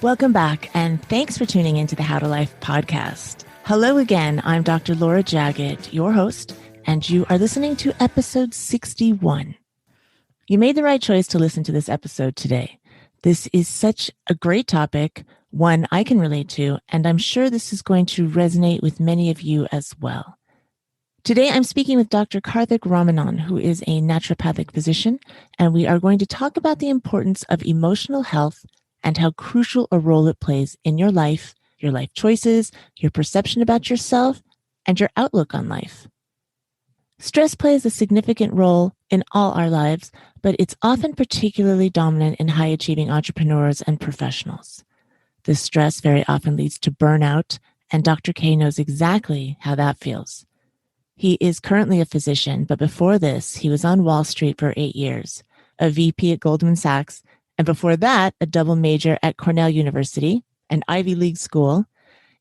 Welcome back, and thanks for tuning into the How to Life podcast. Hello again, I'm Dr. Laura Jaggett, your host, and you are listening to episode 61. You made the right choice to listen to this episode today. This is such a great topic, one I can relate to, and I'm sure this is going to resonate with many of you as well. Today, I'm speaking with Dr. Karthik Ramanan, who is a naturopathic physician, and we are going to talk about the importance of emotional health and how crucial a role it plays in your life choices, your perception about yourself, and your outlook on life. Stress plays a significant role in all our lives, but it's often particularly dominant in high-achieving entrepreneurs and professionals. This stress very often leads to burnout, and Dr. K knows exactly how that feels. He is currently a physician, but before this, he was on Wall Street for 8 years, a VP at Goldman Sachs, and before that, a double major at Cornell University, an Ivy League school,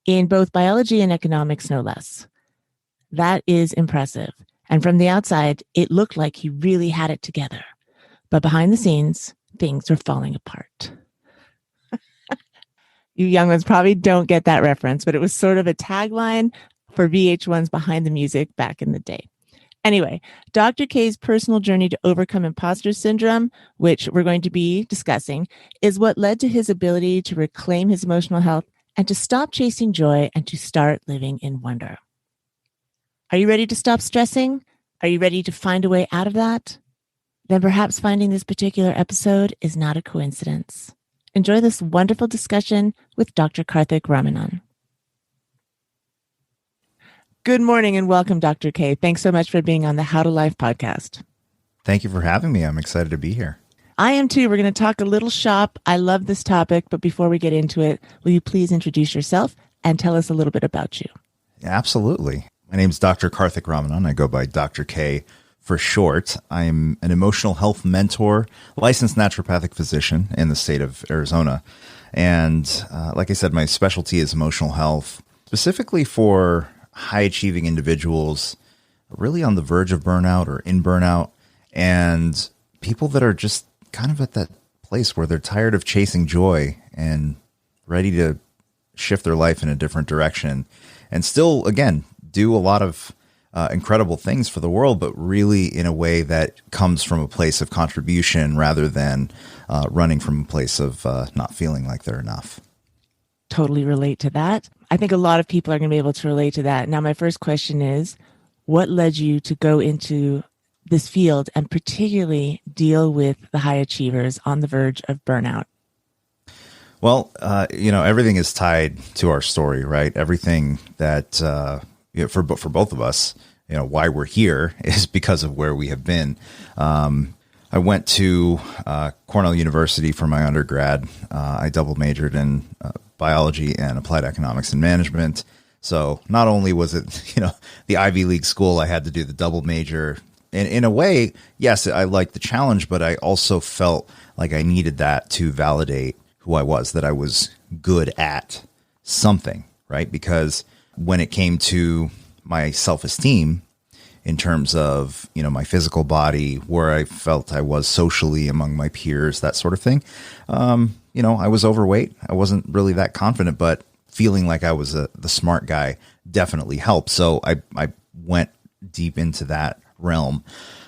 in both biology and economics, no less. That is impressive. And from the outside, it looked like he really had it together. But behind the scenes, things were falling apart. You young ones probably don't get that reference, but it was sort of a tagline for VH1's Behind the Music back in the day. Anyway, Dr. K's personal journey to overcome imposter syndrome, which we're going to be discussing, is what led to his ability to reclaim his emotional health and to stop chasing joy and to start living in wonder. Are you ready to stop stressing? Are you ready to find a way out of that? Then perhaps finding this particular episode is not a coincidence. Enjoy this wonderful discussion with Dr. Karthik Ramanan. Good morning and welcome, Dr. K. Thanks so much for being on the How to Life podcast. Thank you for having me. I'm excited to be here. I am too. We're going to talk a little shop. I love this topic, but before we get into it, will you please introduce yourself and tell us a little bit about you? Absolutely. My name is Dr. Karthik Ramanan. I go by Dr. K for short. I'm an emotional health mentor, licensed naturopathic physician in the state of Arizona. And like I said, my specialty is emotional health, specifically for high-achieving individuals really on the verge of burnout or in burnout, and people that are just kind of at that place where they're tired of chasing joy and ready to shift their life in a different direction and still, again, do a lot of incredible things for the world, but really in a way that comes from a place of contribution rather than running from a place of not feeling like they're enough. Totally relate to that. I think a lot of people are going to be able to relate to that. Now, my first question is, what led you to go into this field and particularly deal with the high achievers on the verge of burnout? Well, everything is tied to our story, right? Everything that, for both of us, why we're here is because of where we have been. I went to Cornell University for my undergrad. I double majored in biology and applied economics and management. So not only was it, the Ivy League school, I had to do the double major. And in a way, yes, I liked the challenge, but I also felt like I needed that to validate who I was, that I was good at something, right? Because when it came to my self-esteem, in terms of, my physical body, where I felt I was socially among my peers, that sort of thing. I was overweight. I wasn't really that confident, but feeling like I was the smart guy definitely helped. So I went deep into that realm.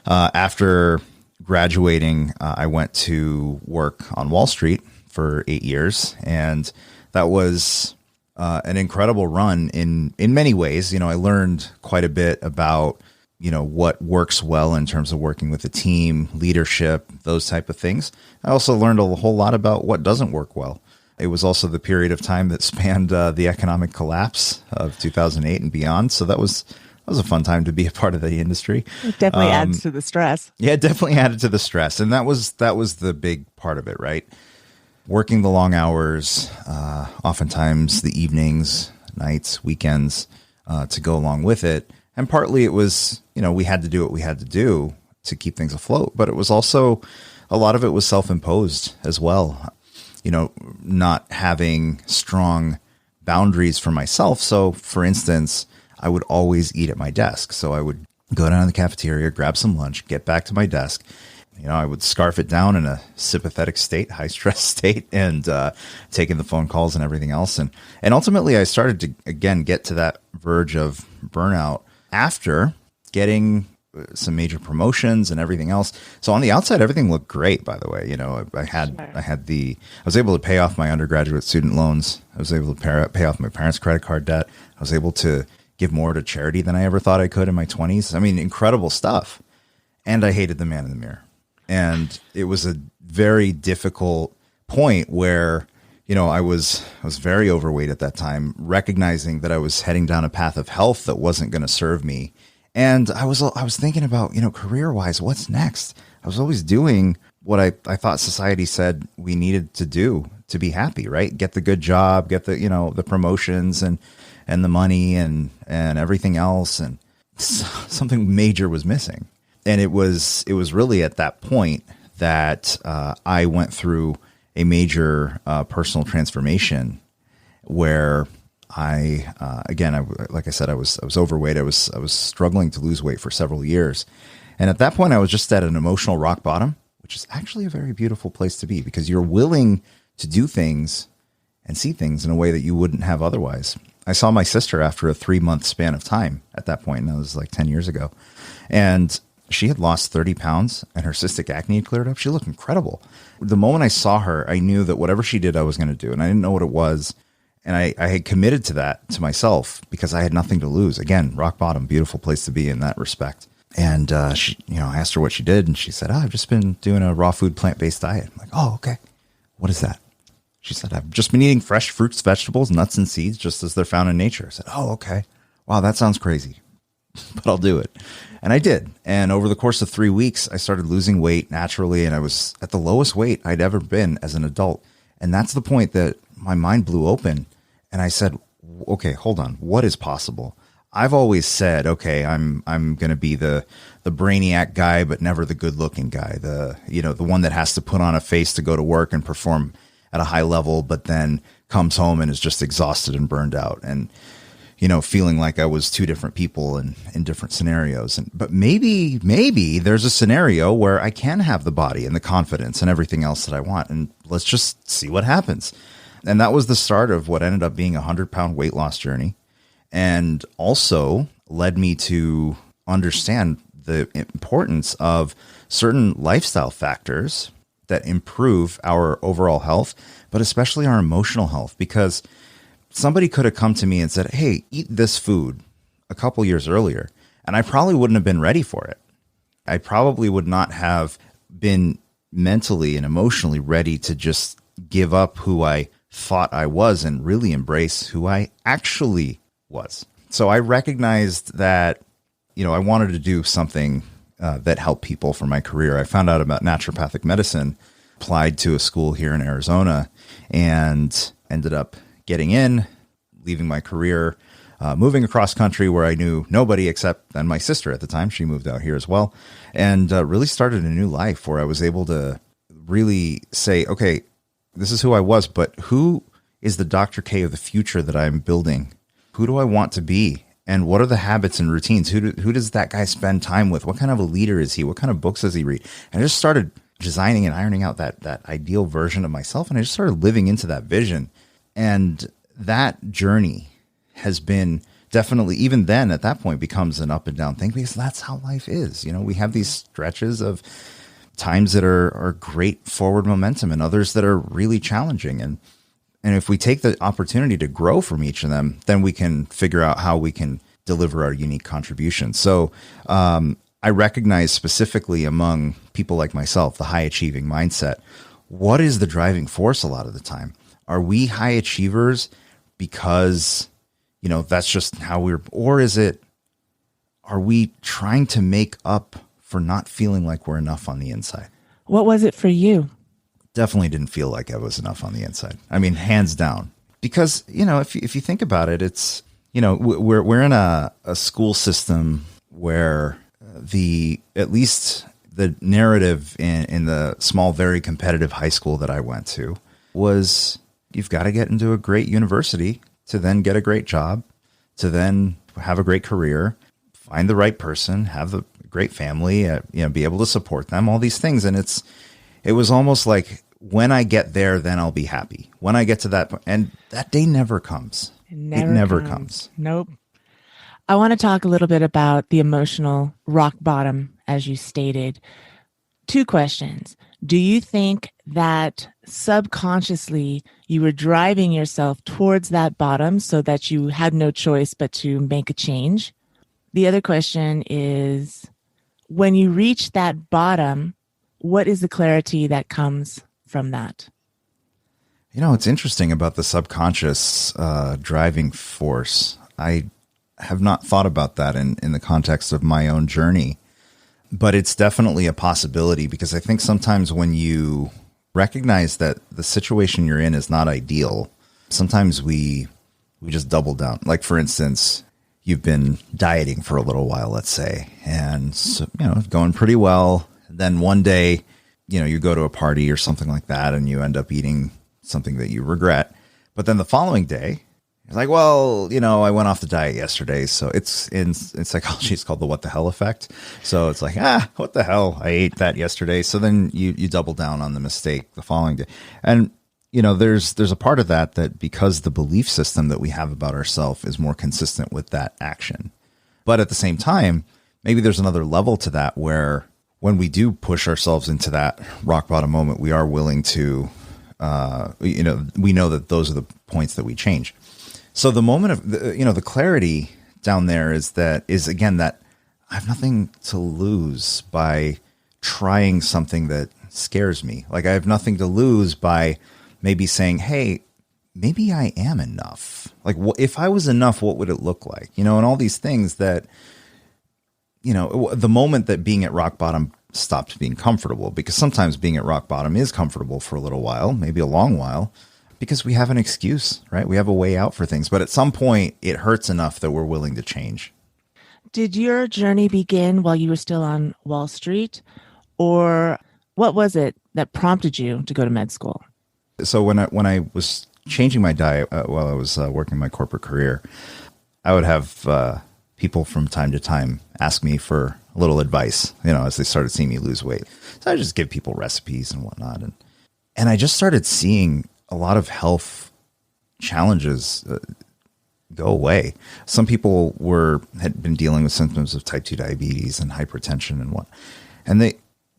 After graduating, I went to work on Wall Street for 8 years, and that was an incredible run in many ways. I learned quite a bit about what works well in terms of working with a team, leadership, those type of things. I also learned a whole lot about what doesn't work well. It was also the period of time that spanned the economic collapse of 2008 and beyond. So that was a fun time to be a part of the industry. It definitely adds to the stress. Yeah, it definitely added to the stress. And that was the big part of it, right? Working the long hours, oftentimes the evenings, nights, weekends to go along with it. And partly it was, we had to do what we had to do to keep things afloat, but it was also, a lot of it was self-imposed as well. Not having strong boundaries for myself. So for instance, I would always eat at my desk. So I would go down to the cafeteria, grab some lunch, get back to my desk. I would scarf it down in a sympathetic state, high stress state, and taking the phone calls and everything else. And ultimately I started to, again, get to that verge of burnout after getting some major promotions and everything else. So on the outside, everything looked great, by the way. I was able to pay off my undergraduate student loans. I was able to pay off my parents' credit card debt. I was able to give more to charity than I ever thought I could in my 20s. I mean, incredible stuff. And I hated the man in the mirror. And it was a very difficult point where, I was very overweight at that time, recognizing that I was heading down a path of health that wasn't going to serve me. And I was thinking about, career-wise, what's next? I was always doing what I thought society said we needed to do to be happy, right? Get the good job, get the, the promotions and the money and everything else. And something major was missing. And it was really at that point that I went through a major personal transformation where like I said, I was overweight. I was struggling to lose weight for several years. And at that point, I was just at an emotional rock bottom, which is actually a very beautiful place to be because you're willing to do things and see things in a way that you wouldn't have otherwise. I saw my sister after a 3-month span of time at that point, and that was like 10 years ago. And she had lost 30 pounds and her cystic acne had cleared up. She looked incredible. The moment I saw her, I knew that whatever she did, I was going to do. And I didn't know what it was. And I had committed to that to myself because I had nothing to lose. Again, rock bottom, beautiful place to be in that respect. And she, I asked her what she did, and she said, I've just been doing a raw food, plant-based diet. I'm like, oh, okay. What is that? She said, I've just been eating fresh fruits, vegetables, nuts, and seeds, just as they're found in nature. I said, oh, okay. Wow, that sounds crazy, but I'll do it. And I did. And over the course of 3 weeks, I started losing weight naturally, and I was at the lowest weight I'd ever been as an adult. And that's the point that my mind blew open. And I said, okay, hold on. What is possible? I've always said, okay, I'm going to be the brainiac guy, but never the good looking guy. The one that has to put on a face to go to work and perform at a high level, but then comes home and is just exhausted and burned out. And, feeling like I was two different people in different scenarios. But maybe there's a scenario where I can have the body and the confidence and everything else that I want. And let's just see what happens. And that was the start of what ended up being a 100-pound weight loss journey, and also led me to understand the importance of certain lifestyle factors that improve our overall health, but especially our emotional health. Because somebody could have come to me and said, hey, eat this food a couple years earlier, and I probably wouldn't have been ready for it. I probably would not have been mentally and emotionally ready to just give up who I thought I was and really embrace who I actually was. So I recognized that, I wanted to do something that helped people for my career. I found out about naturopathic medicine, applied to a school here in Arizona, and ended up getting in, leaving my career, moving across country where I knew nobody except then my sister at the time. She moved out here as well, and really started a new life where I was able to really say, okay, this is who I was, but who is the Dr. K of the future that I'm building? Who do I want to be? And what are the habits and routines? Who does that guy spend time with? What kind of a leader is he? What kind of books does he read? And I just started designing and ironing out that ideal version of myself. And I just started living into that vision. And that journey has been definitely, even then at that point, becomes an up and down thing, because that's how life is. We have these stretches of times that are great forward momentum and others that are really challenging. And if we take the opportunity to grow from each of them, then we can figure out how we can deliver our unique contribution. So I recognize specifically among people like myself, the high achieving mindset. What is the driving force a lot of the time? Are we high achievers because, that's just how or are we trying to make up for not feeling like we're enough on the inside? What was it for you? Definitely didn't feel like I was enough on the inside. I mean, hands down. Because, if you think about it, it's, we're in a school system where at least the narrative in the small, very competitive high school that I went to was, you've got to get into a great university to then get a great job, to then have a great career, find the right person, have a great family, be able to support them, all these things. And it was almost like, when I get there, then I'll be happy. When I get to that point, and that day never comes. It never comes. Nope. I want to talk a little bit about the emotional rock bottom, as you stated. 2 questions. Do you think that subconsciously you were driving yourself towards that bottom so that you had no choice but to make a change? The other question is, when you reach that bottom, what is the clarity that comes from that? It's interesting about the subconscious driving force. I have not thought about that in the context of my own journey, but it's definitely a possibility, because I think sometimes when you recognize that the situation you're in is not ideal, sometimes we just double down. Like, for instance, you've been dieting for a little while, let's say, and so, going pretty well. Then one day, you go to a party or something like that, and you end up eating something that you regret. But then the following day, you're like, well, I went off the diet yesterday. So it's in psychology, it's called the what the hell effect. So it's like, what the hell? I ate that yesterday. So then you double down on the mistake the following day. And, there's a part of that because the belief system that we have about ourselves is more consistent with that action. But at the same time, maybe there's another level to that where when we do push ourselves into that rock bottom moment, we are willing to, we know that those are the points that we change. So the moment of, the clarity down there is again, that I have nothing to lose by trying something that scares me. Like, I have nothing to lose by maybe saying, hey, maybe I am enough. Like, if I was enough, what would it look like? And all these things that, the moment that being at rock bottom stopped being comfortable, because sometimes being at rock bottom is comfortable for a little while, maybe a long while, because we have an excuse, right? We have a way out for things. But at some point, it hurts enough that we're willing to change. Did your journey begin while you were still on Wall Street? Or what was it that prompted you to go to med school? So when I was changing my diet while I was working my corporate career, I would have people from time to time ask me for a little advice, as they started seeing me lose weight. So I just give people recipes and whatnot. And I just started seeing a lot of health challenges go away. Some people had been dealing with symptoms of type 2 diabetes and hypertension and it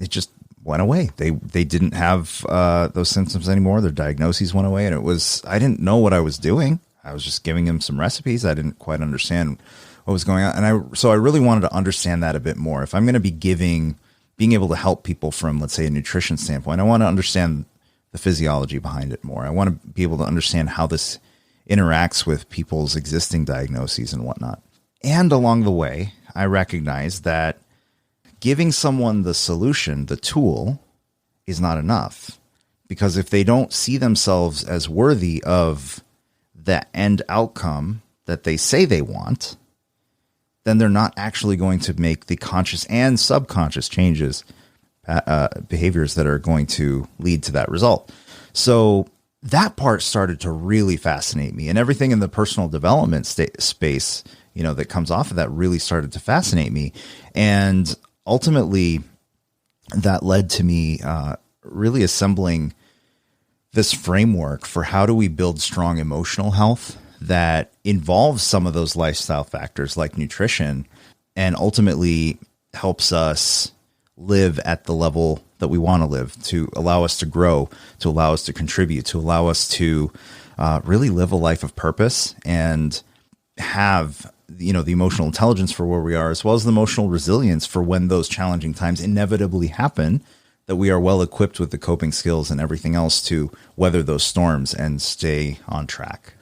just went away. They didn't have those symptoms anymore. Their diagnoses went away, and I didn't know what I was doing. I was just giving them some recipes. I didn't quite understand what was going on. And so I really wanted to understand that a bit more. If I'm going to be being able to help people from, let's say, a nutrition standpoint, I want to understand the physiology behind it more. I want to be able to understand how this interacts with people's existing diagnoses and whatnot. And along the way, I recognize that giving someone the solution, the tool, is not enough. Because if they don't see themselves as worthy of the end outcome that they say they want, then they're not actually going to make the conscious and subconscious changes, behaviors that are going to lead to that result. So that part started to really fascinate me, and everything in the personal development space, that comes off of that really started to fascinate me. And ultimately that led to me really assembling this framework for how do we build strong emotional health that involves some of those lifestyle factors like nutrition, and ultimately helps us live at the level that we want to live, to allow us to grow, to allow us to contribute, to allow us to really live a life of purpose and have, the emotional intelligence for where we are, as well as the emotional resilience for when those challenging times inevitably happen, that we are well equipped with the coping skills and everything else to weather those storms and stay on track.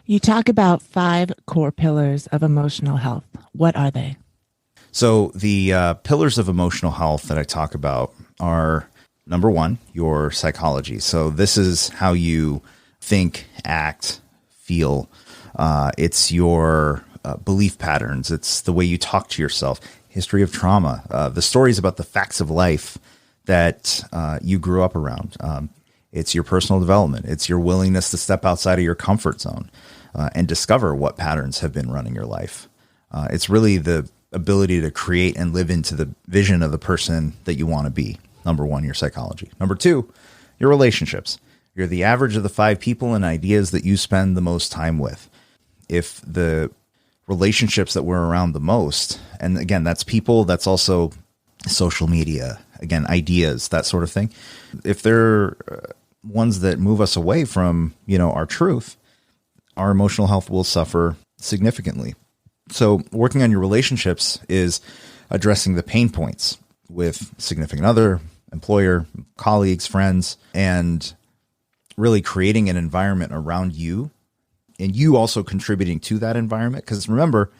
You talk about 5 core pillars of emotional health. What are they? So the pillars of emotional health that I talk about are, number 1, your psychology. So this is how you think, act, feel. It's your belief patterns. It's the way you talk to yourself, history of trauma, the stories about the facts of life that you grew up around. It's your personal development. It's your willingness to step outside of your comfort zone and discover what patterns have been running your life. It's really the ability to create and live into the vision of the person that you want to be. Number one, your psychology. Number two, your relationships. You're the average of the 5 people and ideas that you spend the most time with. If the relationships that we're around the most, and again, that's people, that's also social media, again, ideas, that sort of thing. If they're ones that move us away from, our truth, our emotional health will suffer significantly. So working on your relationships is addressing the pain points with significant other, employer, colleagues, friends, and really creating an environment around you, and you also contributing to that environment. Because remember,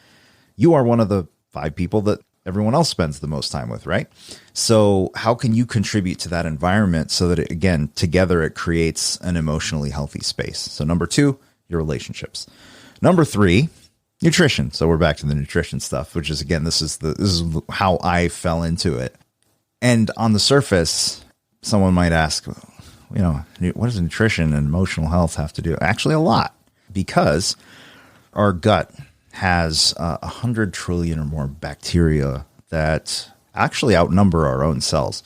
you are one of the 5 people that everyone else spends the most time with, right? So how can you contribute to that environment so that, together it creates an emotionally healthy space? So number 2, your relationships. Number 3, nutrition. So we're back to the nutrition stuff, which is, again, this is how I fell into it. And on the surface, someone might ask, what does nutrition and emotional health have to do? Actually, a lot, because our gut has 100 trillion or more bacteria that actually outnumber our own cells,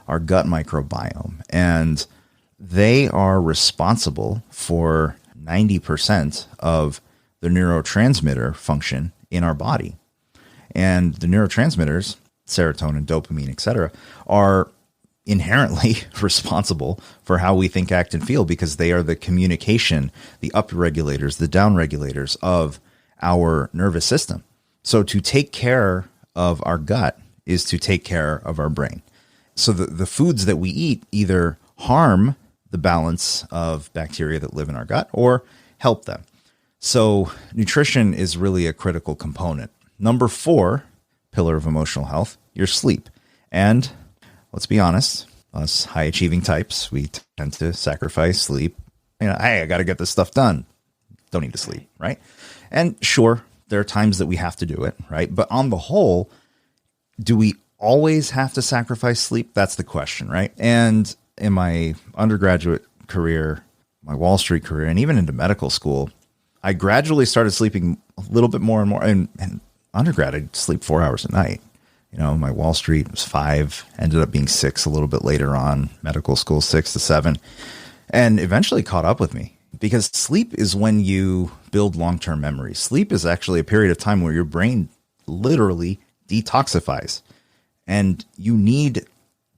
our gut microbiome. And they are responsible for 90% of the neurotransmitter function in our body. And the neurotransmitters, serotonin, dopamine, etc., are inherently responsible for how we think, act, and feel, because they are the communication, the up-regulators, the down-regulators of our nervous system. So to take care of our gut is to take care of our brain. So the foods that we eat either harm the balance of bacteria that live in our gut or help them. So nutrition is really a critical component. Number 4, pillar of emotional health, your sleep. And let's be honest, us high achieving types, we tend to sacrifice sleep. Hey, I got to get this stuff done. Don't need to sleep, right? And sure, there are times that we have to do it, right? But on the whole, do we always have to sacrifice sleep? That's the question, right? And in my undergraduate career, my Wall Street career, and even into medical school, I gradually started sleeping a little bit more and more. And undergrad, I'd sleep 4 hours a night. My Wall Street was 5, ended up being 6 a little bit later on, medical school 6 to 7, and eventually caught up with me. Because sleep is when you build long-term memory. Sleep is actually a period of time where your brain literally detoxifies. And you need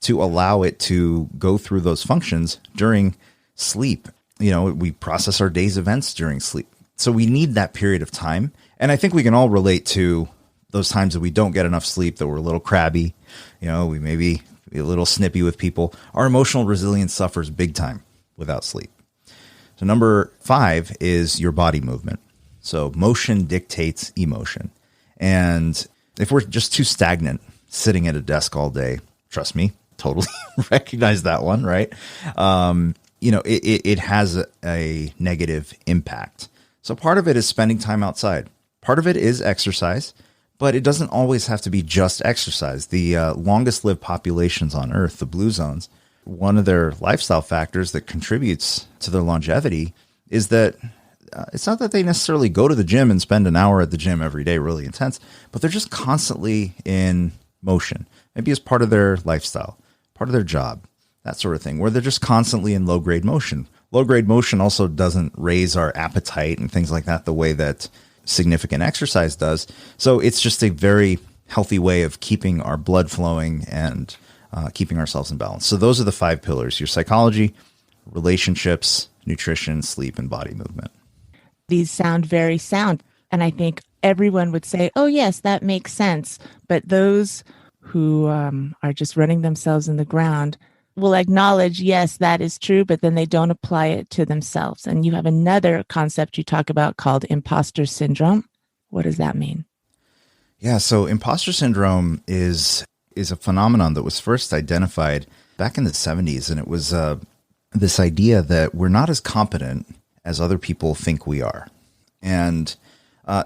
to allow it to go through those functions during sleep. We process our day's events during sleep. So we need that period of time. And I think we can all relate to those times that we don't get enough sleep, that we're a little crabby, we may be a little snippy with people. Our emotional resilience suffers big time without sleep. So number 5 is your body movement. So motion dictates emotion. And if we're just too stagnant, sitting at a desk all day, trust me, totally recognize that one, right? It has a negative impact. So part of it is spending time outside. Part of it is exercise, but it doesn't always have to be just exercise. The longest lived populations on Earth, the blue zones, one of their lifestyle factors that contributes to their longevity is that it's not that they necessarily go to the gym and spend an hour at the gym every day, really intense, but they're just constantly in motion, maybe as part of their lifestyle, part of their job, that sort of thing, where they're just constantly in low grade motion. Low grade motion also doesn't raise our appetite and things like that the way that significant exercise does. So it's just a very healthy way of keeping our blood flowing and keeping ourselves in balance. So those are the 5 pillars: your psychology, relationships, nutrition, sleep, and body movement. These sound very sound. And I think everyone would say, oh, yes, that makes sense. But those who are just running themselves in the ground will acknowledge, yes, that is true, but then they don't apply it to themselves. And you have another concept you talk about called imposter syndrome. What does that mean? Yeah, so imposter syndrome is a phenomenon that was first identified back in the 70s. And it was this idea that we're not as competent as other people think we are. And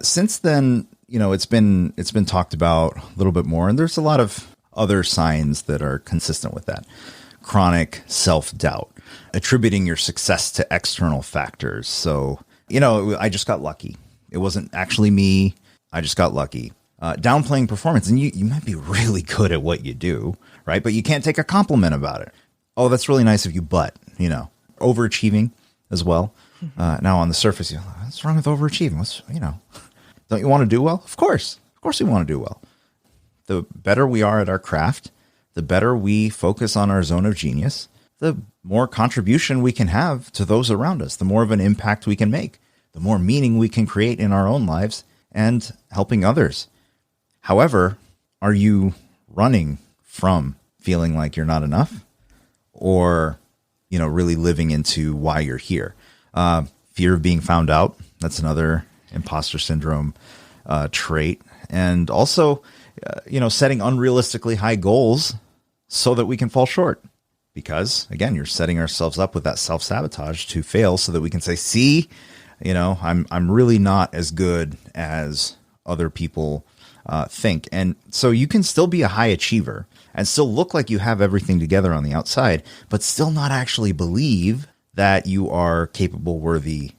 since then, it's been talked about a little bit more. And there's a lot of other signs that are consistent with that. Chronic self-doubt, attributing your success to external factors. So, I just got lucky. It wasn't actually me. I just got lucky. downplaying performance. And you might be really good at what you do, right? But you can't take a compliment about it. Oh, that's really nice of you, but, overachieving as well. Now on the surface, what's wrong with overachieving? Don't you want to do well? Of course we want to do well. The better we are at our craft, the better we focus on our zone of genius, the more contribution we can have to those around us, the more of an impact we can make, the more meaning we can create in our own lives and helping others. However, are you running from feeling like you're not enough, or, really living into why you're here? Fear of being found out. That's another imposter syndrome trait. And also, setting unrealistically high goals so that we can fall short. Because, again, you're setting ourselves up with that self-sabotage to fail so that we can say, see, I'm really not as good as other people think. And so you can still be a high achiever and still look like you have everything together on the outside, but still not actually believe that you are capable, worthy,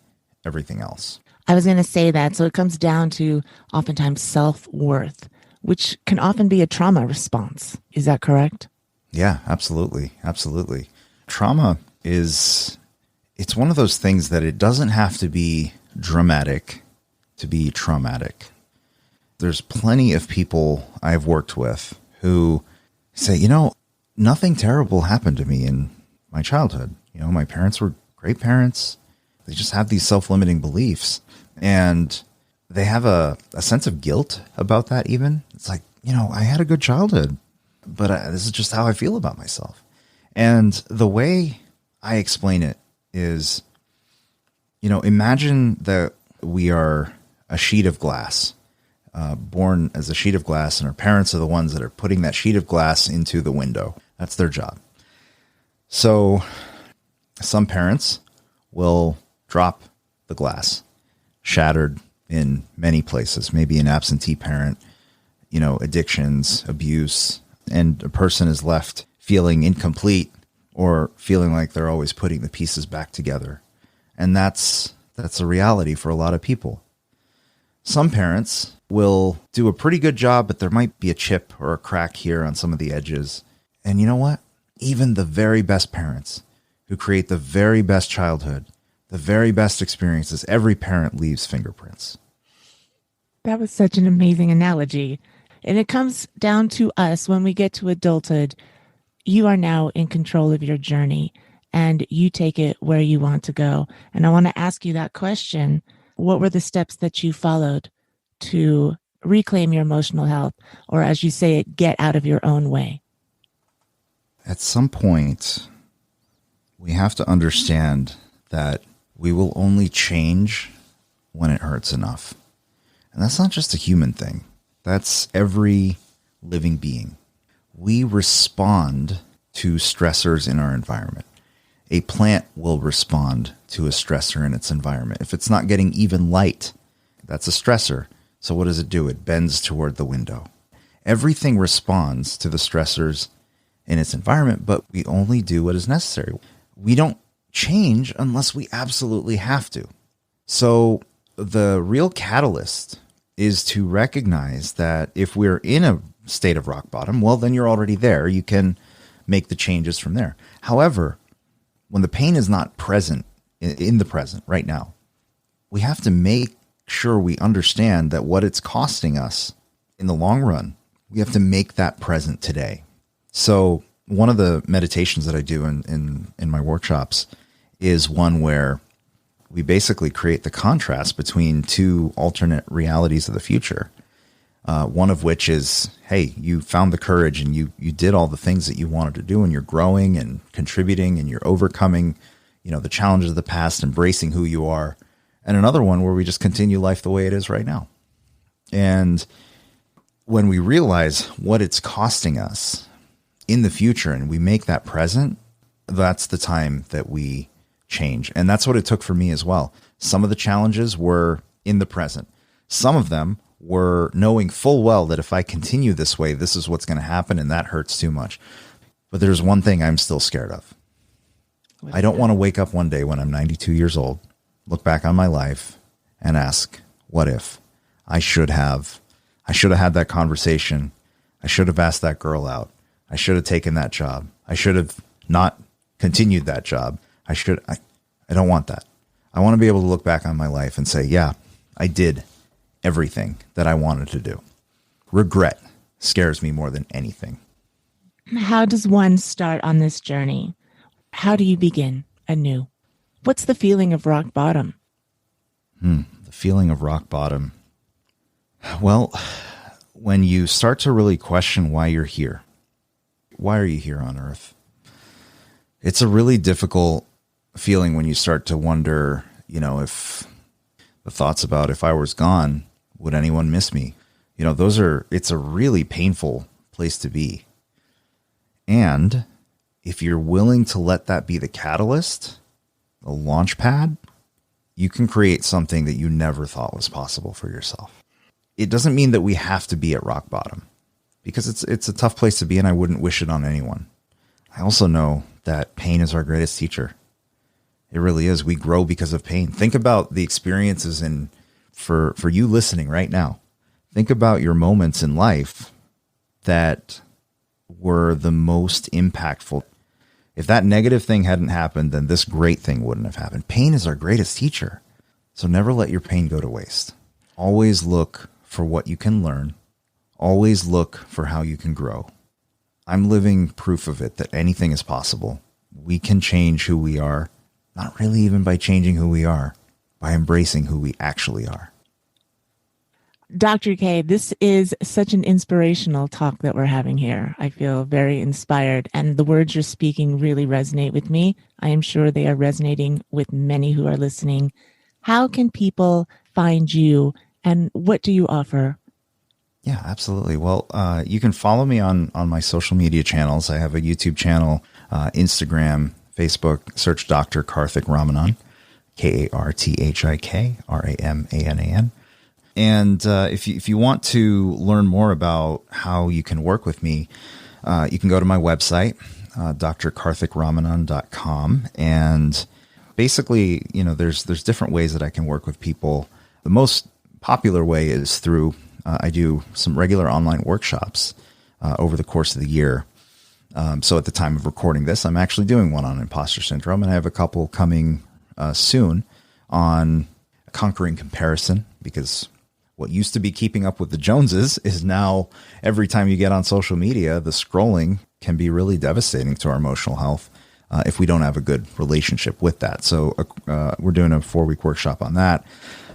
everything else. I was going to say that. So it comes down to oftentimes self-worth, which can often be a trauma response. Is that correct? Yeah, absolutely. Absolutely. Trauma it's one of those things that it doesn't have to be dramatic to be traumatic. There's plenty of people I've worked with who say, nothing terrible happened to me in my childhood. My parents were great parents. They just have these self-limiting beliefs. And they have a sense of guilt about that even. It's like, I had a good childhood, but this is just how I feel about myself. And the way I explain it is, imagine that we are a sheet of glass, born as a sheet of glass, and our parents are the ones that are putting that sheet of glass into the window. That's their job. So some parents will drop the glass, shattered in many places, maybe an absentee parent, addictions, abuse, and a person is left feeling incomplete or feeling like they're always putting the pieces back together. And that's a reality for a lot of people. Some parents will do a pretty good job, but there might be a chip or a crack here on some of the edges. And you know what? Even the very best parents who create the very best childhood, the very best experiences, every parent leaves fingerprints. That was such an amazing analogy. And it comes down to us when we get to adulthood. You are now in control of your journey and you take it where you want to go. And I want to ask you that question. What were the steps that you followed to reclaim your emotional health, or as you say it, get out of your own way? At some point, we have to understand that we will only change when it hurts enough. And that's not just a human thing. That's every living being. We respond to stressors in our environment. A plant will respond to a stressor in its environment. If it's not getting even light, that's a stressor. So what does it do? It bends toward the window. Everything responds to the stressors in its environment, but we only do what is necessary. We don't change unless we absolutely have to. So the real catalyst is to recognize that if we're in a state of rock bottom, well, then you're already there. You can make the changes from there. However, when the pain is not present in the present right now, we have to make sure we understand that what it's costing us in the long run, we have to make that present today. So one of the meditations that I do in my workshops is one where we basically create the contrast between two alternate realities of the future. One of which is, hey, you found the courage and you did all the things that you wanted to do, and you're growing and contributing and you're overcoming, the challenges of the past, embracing who you are. And another one where we just continue life the way it is right now. And when we realize what it's costing us in the future and we make that present, that's the time that we change. And that's what it took for me as well. Some of the challenges were in the present. Some of them were knowing full well that if I continue this way, this is what's going to happen, and that hurts too much. But there's one thing I'm still scared of. I don't want to wake up one day when I'm 92 years old, look back on my life and ask, what if? I should have I should have had that conversation. I should have asked that girl out. I should have taken that job. I should have not continued that job. I don't want that. I want to be able to look back on my life and say, yeah, I did everything that I wanted to do. Regret scares me more than anything. How does one start on this journey? How do you begin anew? What's the feeling of rock bottom? The feeling of rock bottom. Well, when you start to really question why you're here. Why are you here on earth? It's a really difficult feeling when you start to wonder, if the thoughts about if I was gone, would anyone miss me? It's a really painful place to be. And if you're willing to let that be the catalyst, the launch pad, you can create something that you never thought was possible for yourself. It doesn't mean that we have to be at rock bottom, because it's a tough place to be, and I wouldn't wish it on anyone. I also know that pain is our greatest teacher. It really is. We grow because of pain. Think about the experiences for you listening right now. Think about your moments in life that were the most impactful. If that negative thing hadn't happened, then this great thing wouldn't have happened. Pain is our greatest teacher. So never let your pain go to waste. Always look for what you can learn. Always look for how you can grow. I'm living proof of it, that anything is possible. We can change who we are, not really even by changing who we are, by embracing who we actually are. Dr. K, this is such an inspirational talk that we're having here. I feel very inspired, and the words you're speaking really resonate with me. I am sure they are resonating with many who are listening. How can people find you, and what do you offer? Yeah, absolutely. Well, you can follow me on my social media channels. I have a YouTube channel, Instagram, Facebook. Search Dr. Karthik Ramanan, Karthik Ramanan. And if you want to learn more about how you can work with me, you can go to my website, drkarthikramanan.com. And basically, there's different ways that I can work with people. The most popular way is through, I do some regular online workshops over the course of the year. So at the time of recording this, I'm actually doing one on imposter syndrome, and I have a couple coming soon on conquering comparison, because what used to be keeping up with the Joneses is now every time you get on social media, the scrolling can be really devastating to our emotional health if we don't have a good relationship with that. So we're doing a 4-week workshop on that.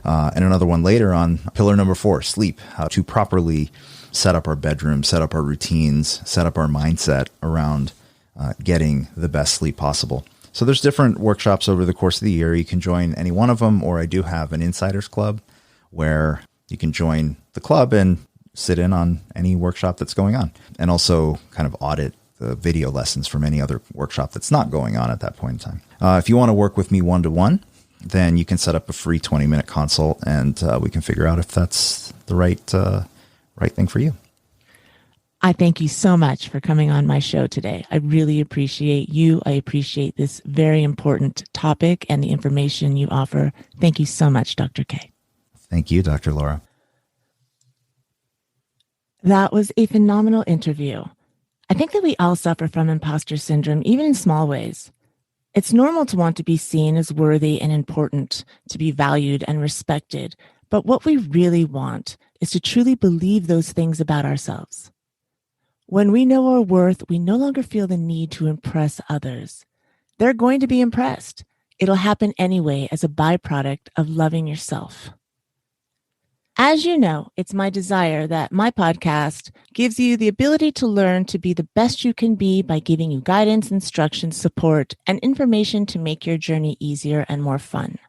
And another one later on pillar number 4, sleep, how to properly set up our bedroom, set up our routines, set up our mindset around getting the best sleep possible. So there's different workshops over the course of the year. You can join any one of them, or I do have an insiders club where you can join the club and sit in on any workshop that's going on, and also kind of audit the video lessons from any other workshop that's not going on at that point in time. If you want to work with me one-to-one, then you can set up a free 20-minute consult, and we can figure out if that's the right thing for you. I thank you so much for coming on my show today. I really appreciate you. I appreciate this very important topic and the information you offer. Thank you so much, Dr. K. Thank you, Dr. Laura. That was a phenomenal interview. I think that we all suffer from imposter syndrome, even in small ways. It's normal to want to be seen as worthy and important, to be valued and respected. But what we really want is to truly believe those things about ourselves. When we know our worth, we no longer feel the need to impress others. They're going to be impressed. It'll happen anyway as a byproduct of loving yourself. As you know, it's my desire that my podcast gives you the ability to learn to be the best you can be by giving you guidance, instructions, support, and information to make your journey easier and more fun.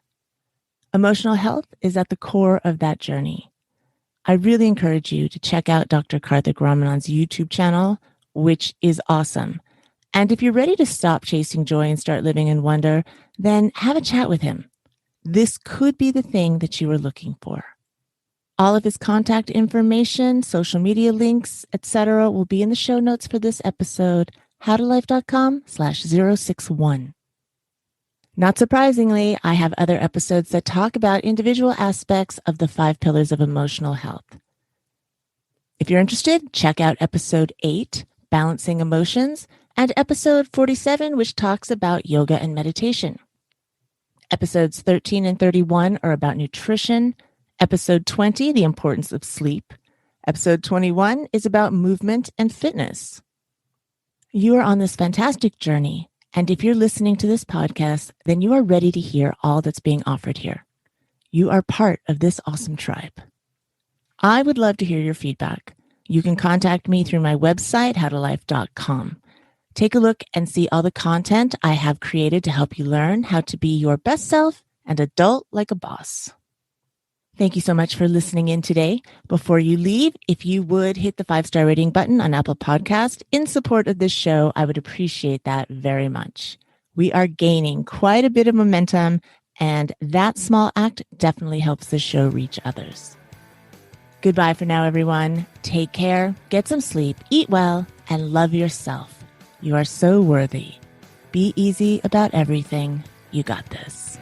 Emotional health is at the core of that journey. I really encourage you to check out Dr. Karthik Ramanan's YouTube channel, which is awesome. And if you're ready to stop chasing joy and start living in wonder, then have a chat with him. This could be the thing that you are looking for. All of his contact information, social media links, etc. will be in the show notes for this episode, howtolife.com/061. Not surprisingly, I have other episodes that talk about individual aspects of the 5 pillars of emotional health. If you're interested, check out episode 8, Balancing Emotions, and episode 47, which talks about yoga and meditation. Episodes 13 and 31 are about nutrition. Episode 20, the importance of sleep. Episode 21 is about movement and fitness. You are on this fantastic journey, and if you're listening to this podcast, then you are ready to hear all that's being offered here. You are part of this awesome tribe. I would love to hear your feedback. You can contact me through my website, howtolife.com. Take a look and see all the content I have created to help you learn how to be your best self and adult like a boss. Thank you so much for listening in today. Before you leave, if you would hit the 5-star rating button on Apple Podcast in support of this show, I would appreciate that very much. We are gaining quite a bit of momentum, and that small act definitely helps the show reach others. Goodbye for now, everyone. Take care, get some sleep, eat well, and love yourself. You are so worthy. Be easy about everything. You got this.